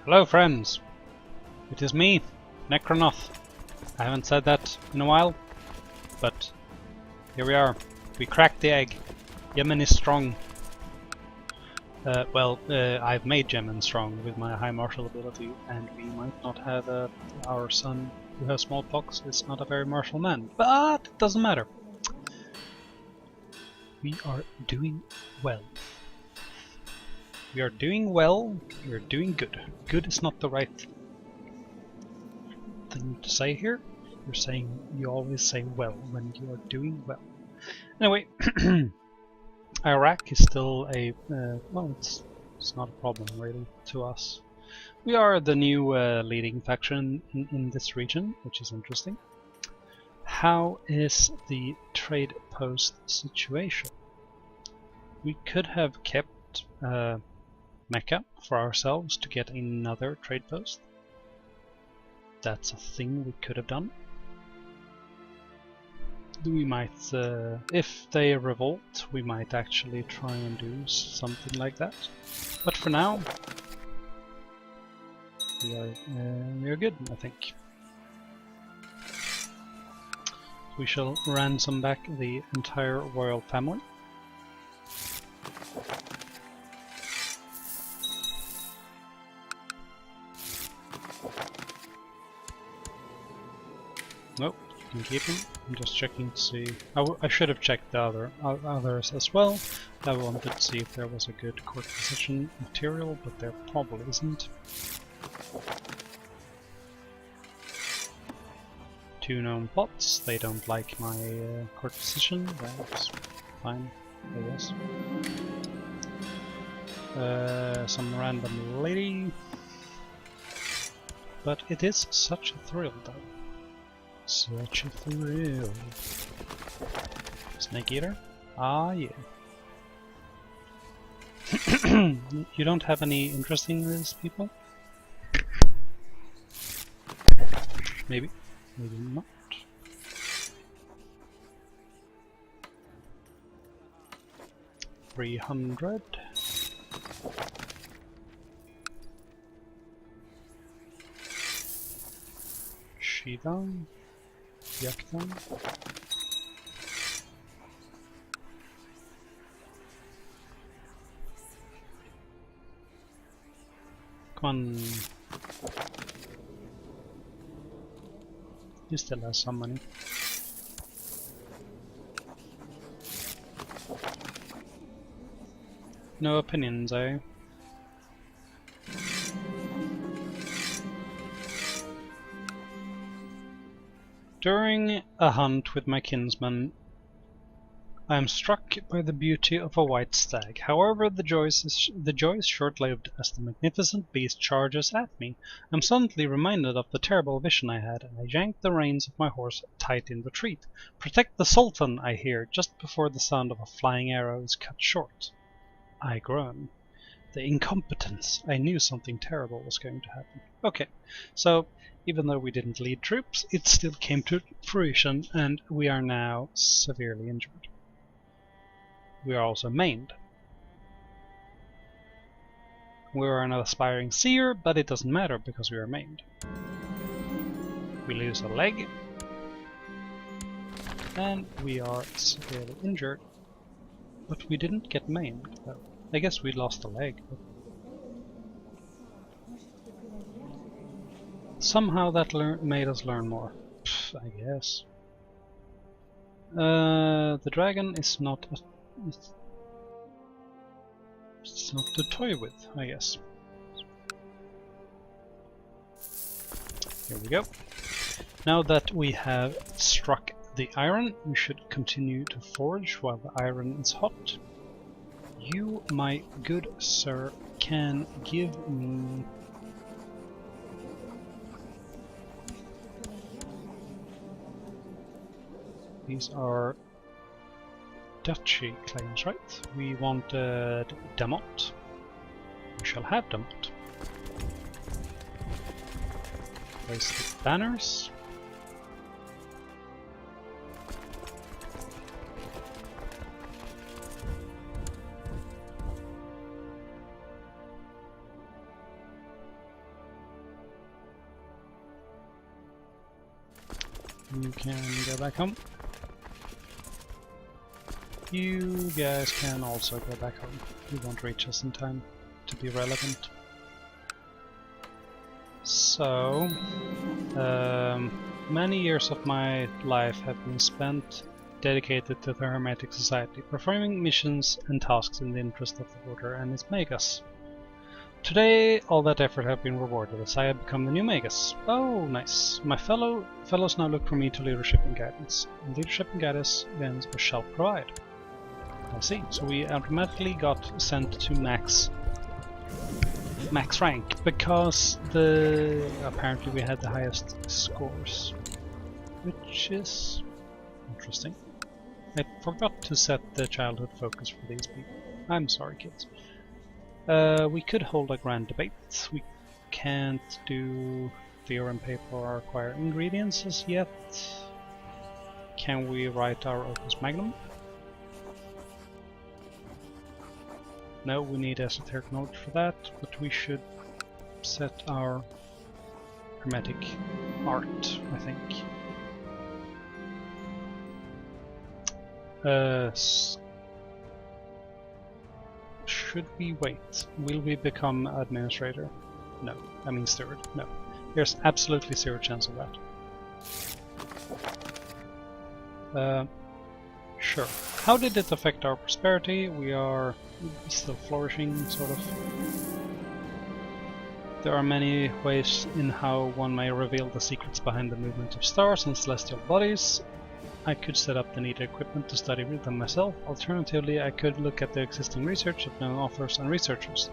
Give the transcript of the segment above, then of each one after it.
Hello friends, it is me, Necronoth. I haven't said that in a while, but here we are. We cracked the egg. Yemen is strong. I've made Yemen strong with my high martial ability, and we might not have our son who has smallpox is not a very martial man, but it doesn't matter. We are doing well. We are doing well, we are doing good. Good is not the right thing to say here. You always say well when you are doing well. Anyway, Iraq is still it's not a problem really to us. We are the new leading faction in this region, which is interesting. How is the trade post situation? We could have kept Mecca for ourselves to get another trade post. That's a thing we could have done. We might, if they revolt, we might actually try and do something like that. But for now, we are good, I think. We shall ransom back the entire royal family. Nope, you can keep him. I'm just checking to see. I should have checked the others as well. I wanted to see if there was a good court position material, but there probably isn't. 2 known plots. They don't like my court position. That's fine, I guess. Some random lady. But it is such a thrill, though. Such a thrill. Snake Eater? Ah, yeah. You don't have any interesting in these people? Maybe. Maybe not. $300. Shiva. Yaktan. Come on. He still has some money. No opinions, eh? During a hunt with my kinsman, I am struck by the beauty of a white stag. However, the joy is short-lived as the magnificent beast charges at me. I'm suddenly reminded of the terrible vision I had, and I yank the reins of my horse tight in retreat. "Protect the Sultan!" I hear, just before the sound of a flying arrow is cut short. I groan. The incompetence! I knew something terrible was going to happen. Okay, so even though we didn't lead troops, it still came to fruition, and we are now severely injured. We are also maimed. We are an aspiring seer, but it doesn't matter because we are maimed. We lose a leg, and we are severely injured, but we didn't get maimed. Though. I guess we lost a leg. But somehow that made us learn more. Pfft, I guess. The dragon is not a... It's not to toy with, I guess. Here we go. Now that we have struck the iron, we should continue to forge while the iron is hot. You, my good sir, can give me... These are duchy claims, right? We wanted Damot. We shall have Damot. Place the banners. You can go back home. You guys can also go back home. You won't reach us in time to be relevant. So, many years of my life have been spent dedicated to the Hermetic Society, performing missions and tasks in the interest of the Order and its Magus. Today, all that effort have been rewarded as I have become the new Magus. Oh, nice. My fellows now look for me to leadership and guidance. And leadership and guidance shall provide. I see. So we automatically got sent to max rank because apparently we had the highest scores, which is interesting. I forgot to set the childhood focus for these people. I'm sorry, kids. We could hold a grand debate. We can't do theorem paper or acquire ingredients as yet. Can we write our opus magnum? No, we need esoteric knowledge for that, but we should set our hermetic art, I think. Should we wait? Will we become administrator? No. I mean steward. No. There's absolutely zero chance of that. Sure. How did it affect our prosperity? We are still flourishing, sort of. There are many ways in how one may reveal the secrets behind the movement of stars and celestial bodies. I could set up the needed equipment to study them myself. Alternatively, I could look at the existing research of known authors and researchers.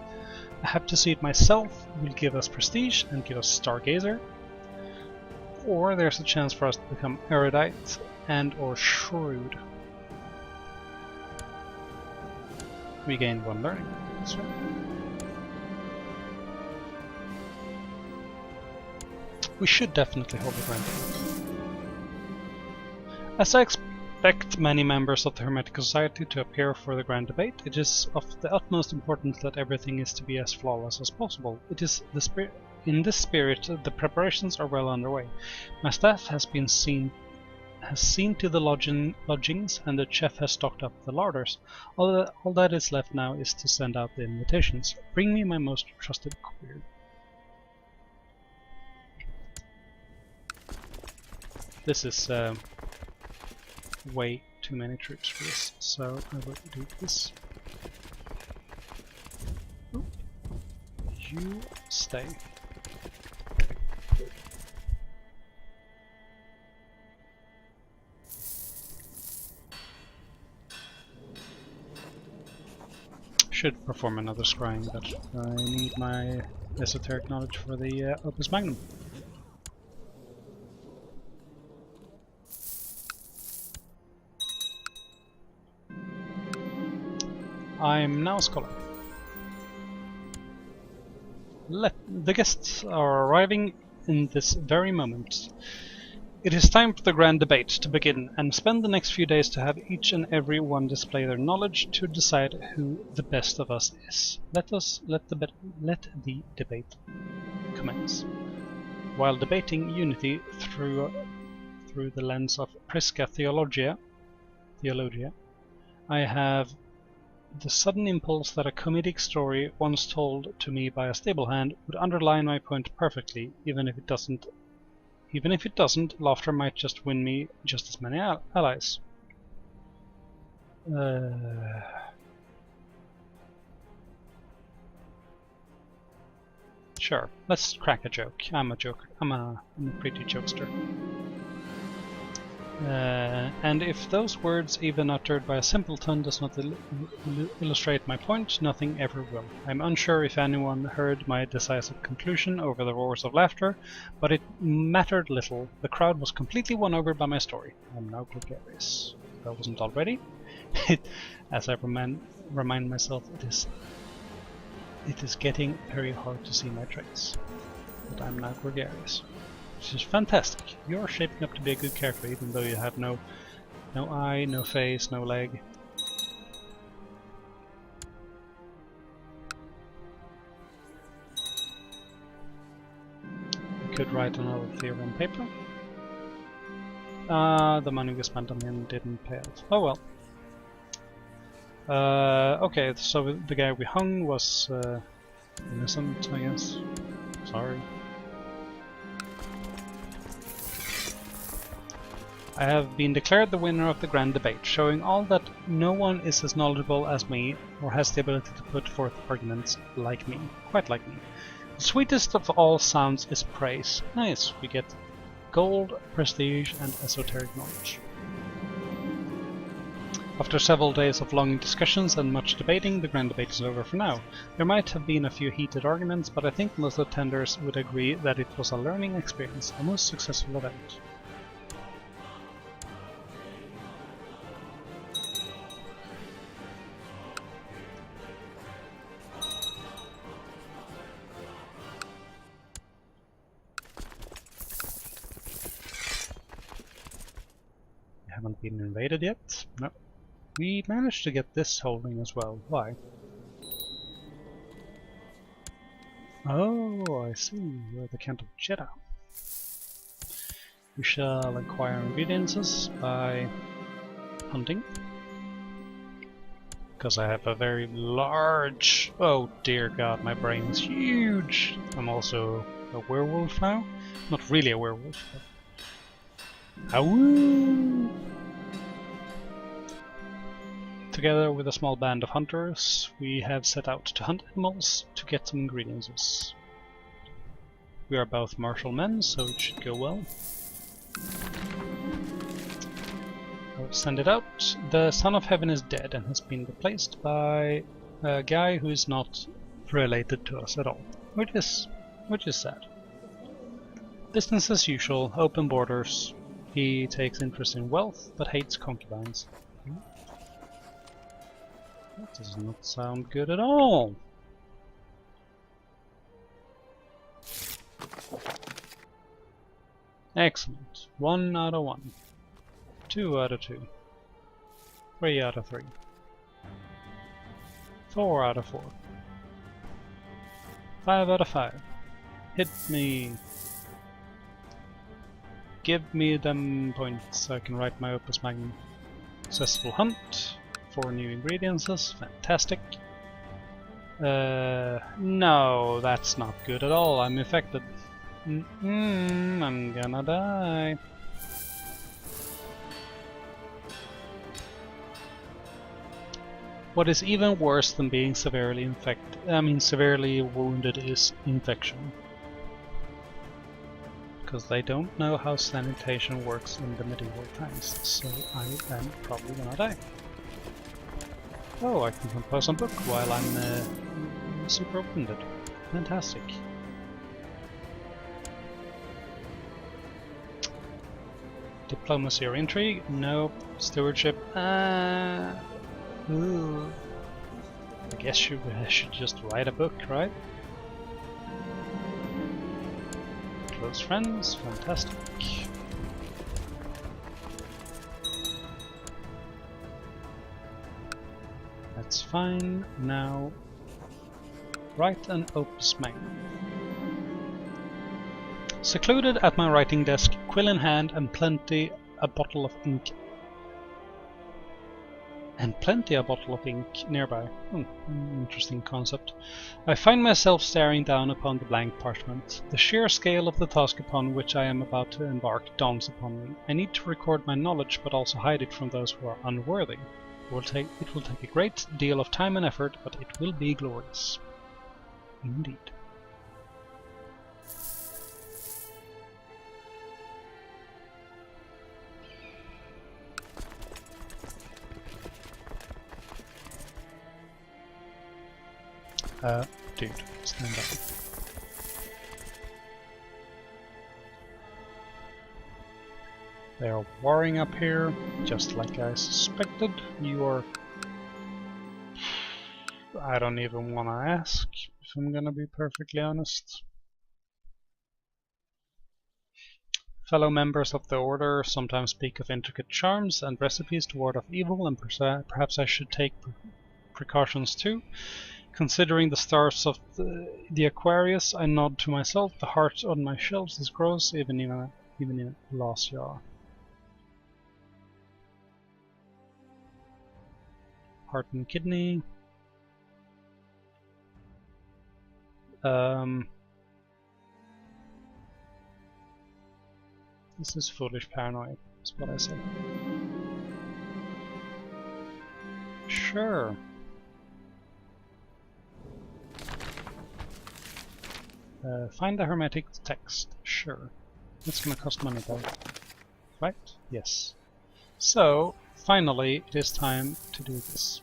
I have to see it myself will give us prestige and give us stargazer. Or there's a chance for us to become erudite and or shrewd. We gained 1 learning. That's right. We should definitely hold the grand. As I expect many members of the Hermetic Society to appear for the grand debate, it is of the utmost importance that everything is to be as flawless as possible. It is in this spirit the preparations are well underway. My staff has seen to the lodgings, and the chef has stocked up the larders. All that is left now is to send out the invitations. Bring me my most trusted courier. This is way too many troops for this, so I will do this. Ooh. You stay. Should perform another scrying, but I need my esoteric knowledge for the opus magnum. I'm now a scholar. The guests are arriving in this very moment. It is time for the grand debate to begin, and spend the next few days to have each and every one display their knowledge to decide who the best of us is. Let the debate commence. While debating unity through the lens of Prisca Theologia, I have the sudden impulse that a comedic story once told to me by a stable hand would underline my point perfectly, even if it doesn't, laughter might just win me just as many allies. Sure, let's crack a joke. I'm a joker. I'm a pretty jokester. And if those words, even uttered by a simpleton, does not illustrate my point, nothing ever will. I'm unsure if anyone heard my decisive conclusion over the roars of laughter, but it mattered little. The crowd was completely won over by my story. I'm now gregarious. If I wasn't already, as I remind myself, it is getting very hard to see my traits. But I'm now gregarious. Which is fantastic. You're shaping up to be a good character, even though you have no eye, no face, no leg. I could write another theorem paper. The money we spent on him didn't pay off. Oh well. Okay, so the guy we hung was innocent, I guess. Sorry. I have been declared the winner of the grand debate, showing all that no one is as knowledgeable as me or has the ability to put forth arguments like me, quite like me. The sweetest of all sounds is praise. Nice, we get gold, prestige, and esoteric knowledge. After several days of long discussions and much debating, the grand debate is over for now. There might have been a few heated arguments, but I think most attenders would agree that it was a learning experience, a most successful event. We haven't been invaded yet? No. We managed to get this holding as well. Why? Oh, I see. You're the Count of Jeddah. We shall acquire ingredients by hunting. Because I have a very large... Oh dear god, my brain is huge! I'm also a werewolf now. Not really a werewolf, but... Awoo! Together with a small band of hunters, we have set out to hunt animals to get some ingredients. We are both martial men, so it should go well. I'll send it out. The Son of Heaven is dead and has been replaced by a guy who is not related to us at all, which is sad. Business as usual, open borders. He takes interest in wealth, but hates concubines. That does not sound good at all. Excellent. 1 out of 1. 2 out of 2. 3 out of 3. 4 out of 4. 5 out of 5. Hit me. Give me them points so I can write my opus magnum. Successful hunt. 4 new ingredients, fantastic. No, that's not good at all. I'm infected. I'm gonna die. What is even worse than being severely severely wounded is infection. Because they don't know how sanitation works in the medieval times, so I am probably gonna die. Oh, I can compose a book while I'm super wounded. Fantastic. Diplomacy or intrigue? Nope. Stewardship? Ooh. I guess I should just write a book, right? Close friends? Fantastic. That's fine. Now, write an opus magnum. Secluded at my writing desk, quill in hand, and plenty a bottle of ink nearby. Interesting concept. I find myself staring down upon the blank parchment. The sheer scale of the task upon which I am about to embark dawns upon me. I need to record my knowledge, but also hide it from those who are unworthy. It will take a great deal of time and effort, but it will be glorious. Indeed. Dude, stand up. They are warring up here, just like I suspected. You are... I don't even want to ask, if I'm gonna be perfectly honest. Fellow members of the Order sometimes speak of intricate charms and recipes to ward off evil, and perhaps I should take precautions too. Considering the stars of the Aquarius, I nod to myself. The heart on my shelves is gross, even in a glass jar. heart and kidney. This is foolish paranoia, is what I say. Sure. Find the hermetic text. Sure. It's gonna cost money though. Right? Yes. So, finally, it is time to do this.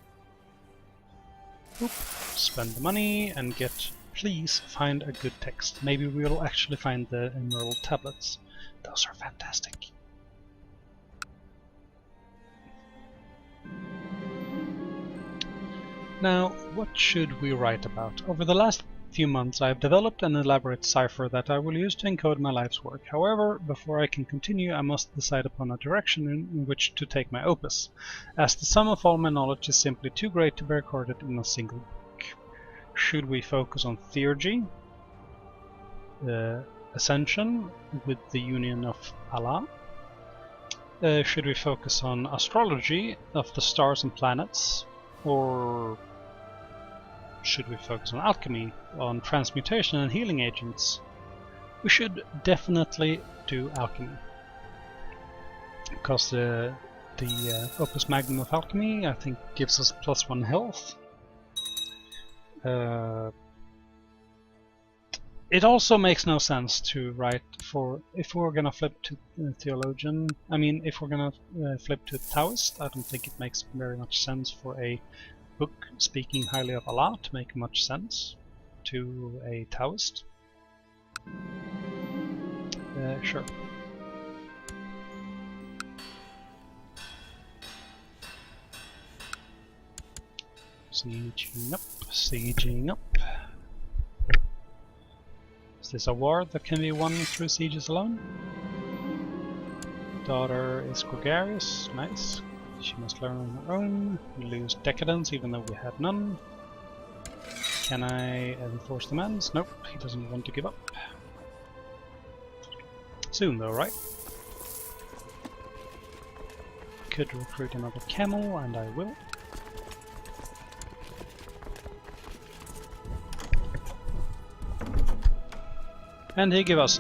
Oop. Spend the money and get... Please find a good text. Maybe we'll actually find the emerald tablets. Those are fantastic. Now, what should we write about? Over the last few months I have developed an elaborate cipher that I will use to encode my life's work. However, before I can continue I must decide upon a direction in which to take my opus, as the sum of all my knowledge is simply too great to be recorded in a single book. Should we focus on theurgy, ascension with the union of Allah? Should we focus on astrology of the stars and planets? Or should we focus on alchemy, on transmutation and healing agents? We should definitely do alchemy, because the opus magnum of alchemy I think gives us +1 health. It also makes no sense to write for, if we're gonna flip to theologian, I mean if we're gonna flip to Taoist, I don't think it makes very much sense for a book speaking highly of Allah to make much sense to a Taoist. Sure. Sieging up, sieging up. Is this a war that can be won through sieges alone? Daughter is gregarious, nice. She must learn on her own. We lose decadence even though we had none. Can I enforce demands? Nope, he doesn't want to give up. Soon though, right? Could recruit another camel, and I will. And he gives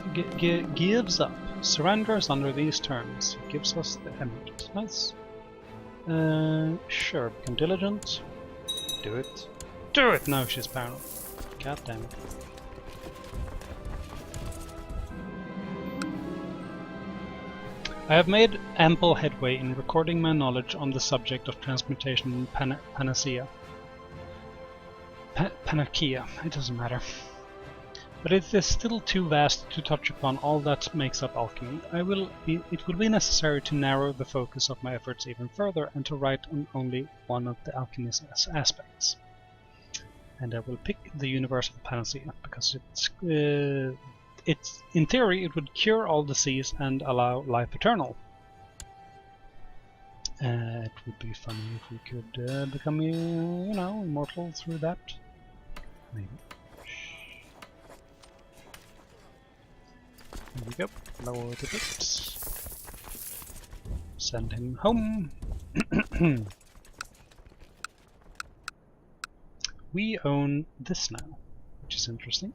up. Surrenders under these terms. He gives us the emerald. Nice. Sure, become diligent. Do it. Do it! No, she's paranoid. God damn it. I have made ample headway in recording my knowledge on the subject of transmutation and panacea. Panacea, it doesn't matter. But it is still too vast to touch upon all that makes up alchemy. It will be necessary to narrow the focus of my efforts even further and to write on only one of the alchemy's aspects. And I will pick the universal panacea, because it's in theory it would cure all disease and allow life eternal. It would be funny if we could become, you know, immortal through that. Maybe. There we go. Lower the bits. Send him home. We own this now, which is interesting.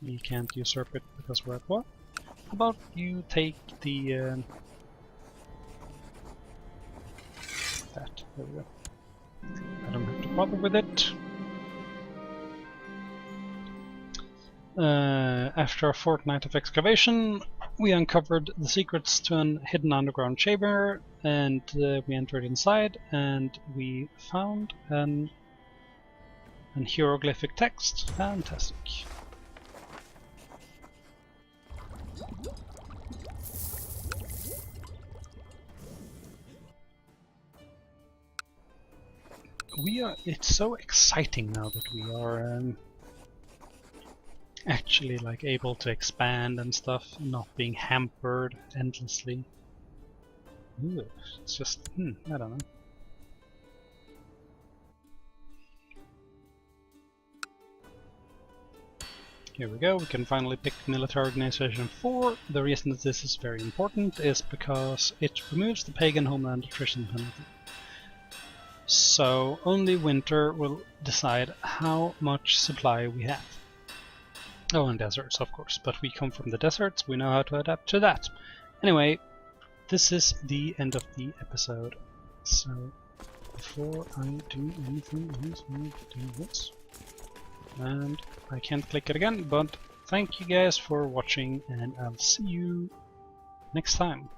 We can't usurp it because we're at war. How about you take the that? There we go. I don't have to bother with it. After a fortnight of excavation, we uncovered the secrets to an hidden underground chamber, and we entered inside, and we found an hieroglyphic text. Fantastic. It's so exciting now that we are actually like able to expand and stuff, and not being hampered endlessly. Ooh, it's just, I don't know. Here we go, we can finally pick military organization 4. The reason that this is very important is because it removes the pagan homeland attrition penalty. So only winter will decide how much supply we have. Oh, and deserts, of course, but we come from the deserts, we know how to adapt to that. Anyway, this is the end of the episode. So, before I do anything else, I need to do this. And I can't click it again, but thank you guys for watching, and I'll see you next time.